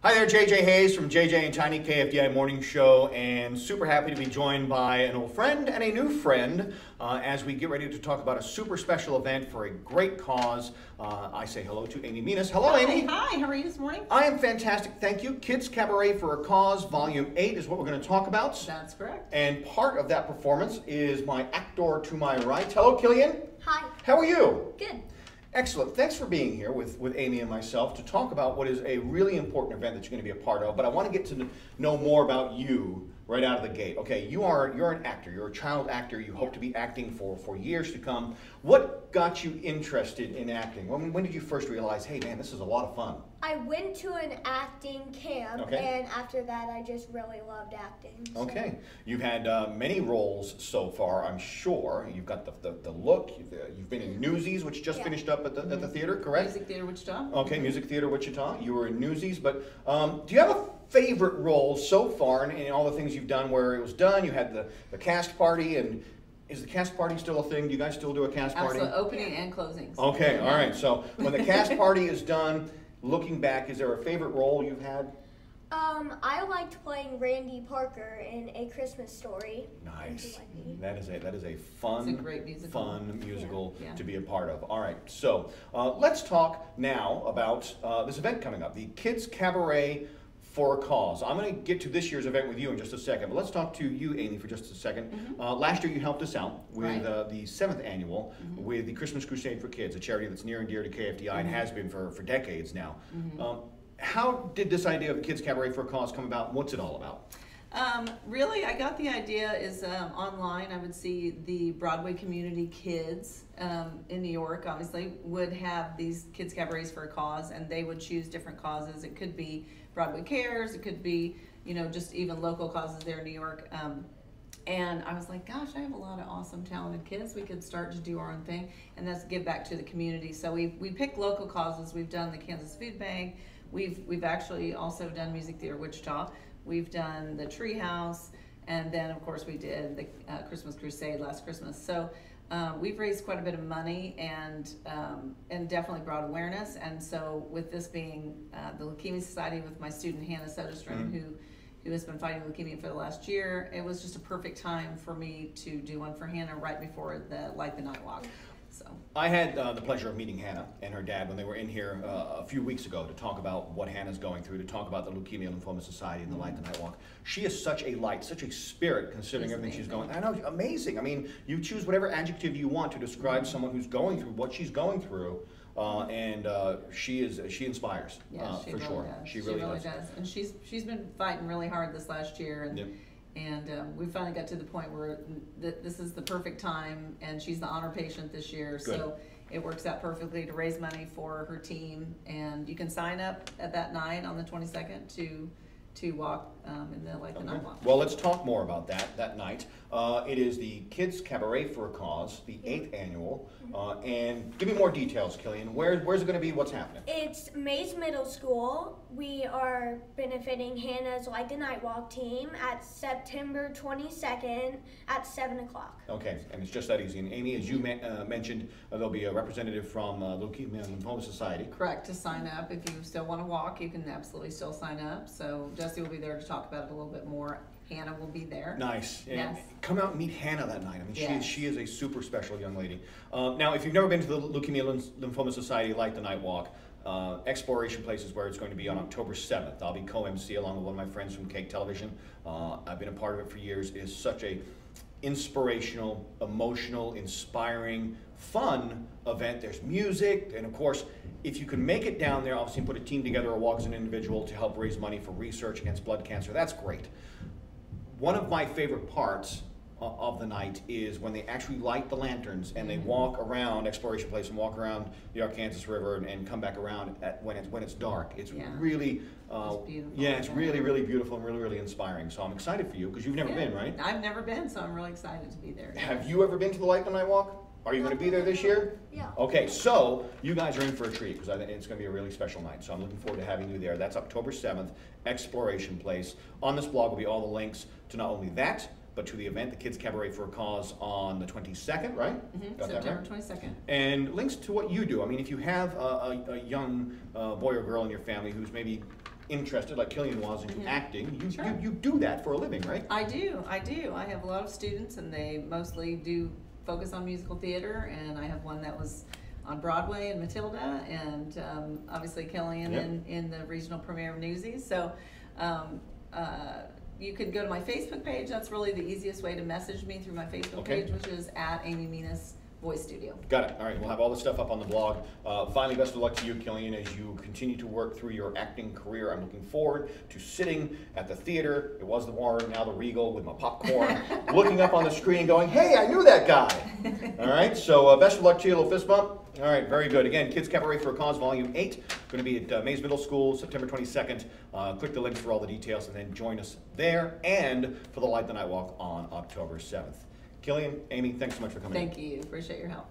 Hi there, JJ Hayes from JJ and Tiny KFDI Morning Show, and super happy to be joined by an old friend and a new friend as we get ready to talk about a super special event for a great cause. I say hello to Amy Menas. Hello, Amy. Hi, how are you this morning? I am fantastic, thank you. Kids Cabaret for a Cause, Volume 8 is what we're going to talk about. That's correct. And part of that performance is my actor to my right. Hello, Kilian. Hi. How are you? Good. Excellent. Thanks for being here with Amy and myself to talk about what is a really important event that you're going to be a part of. But I want to get to know more about you right out of the gate. Okay, you're an actor. You're a child actor. You hope to be acting for years to come. What got you interested in acting? When did you first realize, hey man, this is a lot of fun? I went to an acting camp, and after that I just really loved acting. So. Okay, you've had many roles so far, I'm sure. You've got the look, you've been in Newsies, which just finished up at the theater, correct? Music Theater Wichita. Okay, Music Theater Wichita. You were in Newsies, but do you have a favorite role so far in all the things you've done where it was done? You had the cast party, and is the cast party still a thing? Do you guys still do a cast party? Absolutely, opening and closings. Okay, all right. So when the cast party is done, looking back, is there a favorite role you've had? I liked playing Randy Parker in A Christmas Story. Nice. That is a fun, it's a great musical. Fun musical Yeah. to be a part of. All right. So let's talk now about this event coming up, the Kids Cabaret for a Cause. I'm going to get to this year's event with you in just a second, but let's talk to you, Amy, for just a second. Last year you helped us out with the 7th annual with the Christmas Crusade for Kids, a charity that's near and dear to KFDI and has been for decades now. How did this idea of the Kids Cabaret for a Cause come about? What's it all about? Really, I got the idea is online. I would see the Broadway community kids in New York, obviously, would have these kids cabarets for a cause, and they would choose different causes. It could be Broadway Cares, it could be, just even local causes there in New York. And I was like, gosh, I have a lot of awesome, talented kids. We could start to do our own thing, and that's give back to the community. So we picked local causes. We've done the Kansas Food Bank. We've actually also done Music Theater Wichita. We've done the Treehouse, and then of course we did the Christmas Crusade last Christmas. So we've raised quite a bit of money and definitely brought awareness. And so with this being the Leukemia Society with my student Hannah Soderstrom, who has been fighting leukemia for the last year, it was just a perfect time for me to do one for Hannah right before the Light the Night Walk. So I had the pleasure of meeting Hannah and her dad when they were in here a few weeks ago to talk about what Hannah's going through, to talk about the Leukemia Lymphoma Society and the Light the Night Walk. She is such a light, such a spirit considering everything she's going. I know, amazing. I mean, you choose whatever adjective you want to describe someone who's going through what she's going through, and she inspires. yeah, she for really sure. does. She really does. And she's been fighting really hard this last year, and we finally got to the point where this is the perfect time, and she's the honor patient this year. Good. So it works out perfectly to raise money for her team, and you can sign up at that night on the 22nd to walk in the Light the Night Walk. Well, let's talk more about that night. It is the Kids Cabaret for a Cause, the 8th annual. And give me more details, Kilian. Where's it going to be? What's happening? It's Mays Middle School. We are benefiting Hannah's Light the Night Walk team at September 22nd at 7 o'clock. Okay, and it's just that easy. And Amy, as you mentioned, there'll be a representative from Leukemia and Lymphoma Society. Correct, to sign up. If you still want to walk, you can absolutely still sign up. So Jesse will be there to talk about it a little bit more. Hannah will be there. Nice. Yes. Come out and meet Hannah that night. I mean, Yes. she is a super special young lady. Now, if you've never been to the Leukemia Lymphoma Society Light the Night Walk, Exploration Place is where it's going to be on October 7th. I'll be co-MC along with one of my friends from Cake Television. I've been a part of it for years. It is such a inspirational, emotional, inspiring, fun event. There's music, and of course, if you can make it down there, obviously put a team together or walk as an individual to help raise money for research against blood cancer, that's great. One of my favorite parts of the night is when they actually light the lanterns and they walk around Exploration Place and walk around the Arkansas River and come back around when it's dark. It's really beautiful. Yeah, it's really, really beautiful and really, really inspiring. So I'm excited for you because you've never been, right? I've never been, so I'm really excited to be there. Have you ever been to the Light the Night Walk? Are you going to be there this year? Yeah. Okay, so you guys are in for a treat because I think it's going to be a really special night. So I'm looking forward to having you there. That's October 7th, Exploration Place. On this blog will be all the links to not only that, but to the event, the Kids Cabaret for a Cause on the 22nd, right? Got that September right? 22nd. And links to what you do. I mean, if you have a young boy or girl in your family who's maybe interested, like Kilian was, into Mhm. acting, Sure. you do that for a living, right? I do. I have a lot of students, and they mostly do focus on musical theater, and I have one that was on Broadway in Matilda, and obviously Kilian Yep. in the regional premiere of Newsies. So you could go to my Facebook page. That's really the easiest way to message me, through my Facebook Okay. page, which is at Amy Menas Voice Studio. Got it. All right, we'll have all this stuff up on the blog. Finally, best of luck to you, Kilian, as you continue to work through your acting career. I'm looking forward to sitting at the theater. It was the Warren, now the Regal, with my popcorn, looking up on the screen going, hey, I knew that guy. All right, so best of luck to you, a little fist bump. All right, very good. Again, Kids Cabaret for a Cause, Volume 8, going to be at Mays Middle School, September 22nd. Click the links for all the details, and then join us there, and for the Light the Night Walk on October 7th. Kilian, Amy, thanks so much for coming in. Thank you. Appreciate your help.